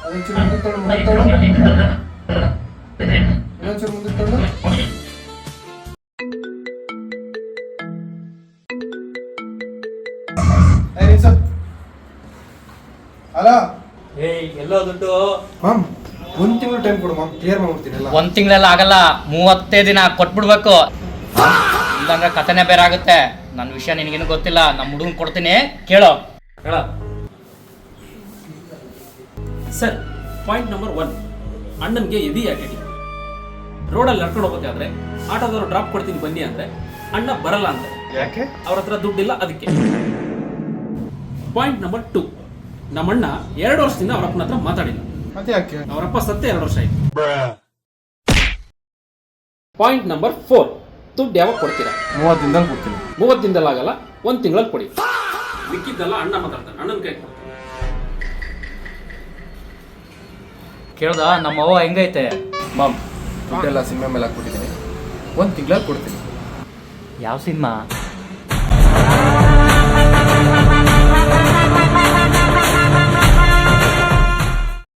ಅದೊಂಚೂರು ಮುಂದೆ ತೊಳು ಇನ್ನೊಂಚೂರು ಮುಂದೆ ತೊಳು. ಅಲ್ಲ ಎಲ್ಲೋ ದುಡ್ಡು ಮಾಮ್, 1 ತಿಂಗಳು ಟೈಮ್ ಕೊಡು ಮಾಮ್, ಕ್ಲಿಯರ್ ಮಾಡ್ಬಿಡ್ತೀನಿ ಎಲ್ಲ. 1 ತಿಂಗಳೆಲ್ಲ ಆಗಲ್ಲ, 35 ದಿನ ಕೊಟ್ಬಿಡ್ಬೇಕು. ಇಲ್ಲಾಂದ್ರೆ ಕಥೆನೇ ಬೇರೆ ಆಗುತ್ತೆ. ನನ್ನ ವಿಷಯ ನಿನಗೇನು ಗೊತ್ತಿಲ್ಲ. ನಮ್ಮ ಹುಡುಗನ್ ಕೊಡ್ತೀನಿ, ಕೇಳೋ. ಹೇಳ ಸರ್. ಪಾಯಿಂಟ್ ನಂಬರ್ 1, ಅಣ್ಣನಿಗೆ ಹೆವಿ ಆಟಿಟ್ಯೂಡ್. ರೋಡಲ್ಲಿ ನಡ್ಕೊಂಡು ಹೋಗ್ಬೇಕಾದ್ರೆ ಆಟೋದವರು ಡ್ರಾಪ್ ಕೊಡ್ತೀನಿ ಬನ್ನಿ ಅಂದ್ರೆ ಅಣ್ಣ ಬರಲ್ಲ ಅಂತ. ಯಾಕೆ? ಅವ್ರ ಹತ್ರ ದುಡ್ಡಿಲ್ಲ ಅದಕ್ಕೆ. ಪಾಯಿಂಟ್ ನಂಬರ್ 2, ನಮ್ಮಣ್ಣ 2 ವರ್ಷದಿಂದ ಅವ್ರ ಅಪ್ಪನ ಹತ್ರ ಮಾತಾಡಿಲ್ಲ. ಮತ್ತೆ ಯಾಕೆ? ಅವರಪ್ಪ ಸತ್ತೆ 2 ವರ್ಷ ಆಯ್ತು. ಪಾಯಿಂಟ್ ನಂಬರ್ 4, ದುಡ್ಡು ಯಾವಾಗ ಕೊಡ್ತೀರಾ? 30 ದಿನದಲ್ಲಿ ಕೊಡ್ತೀನಿ. 30 ದಿನದಲ್ಲಿ ಆಗಲ್ಲ, 1 ತಿಂಗಳಲ್ಲಿ ಕೊಡಿ. ಮಿಕ್ಕಿದ್ದೆಲ್ಲ ಅಣ್ಣ ಮಾತಾಡ್ತಾನೆ, ಅಣ್ಣನ ಕೈ ಕೊಡ್ತೀನಿ. ಕೇಳ್ದ ನಮ್ಮವ್ವ ಹೆಂಗೈತೆ? ಮಾಮ್, ದುಡ್ಡೆಲ್ಲ ಸಿನಿಮಾ ಮೇಲೆ ಹಾಕ್ಬಿಟ್ಟಿದ್ದೀನಿ, 1 ತಿಂಗಳಲ್ಲಿ ಕೊಡ್ತೀನಿ. ಯಾವ ಸಿನಿಮಾ?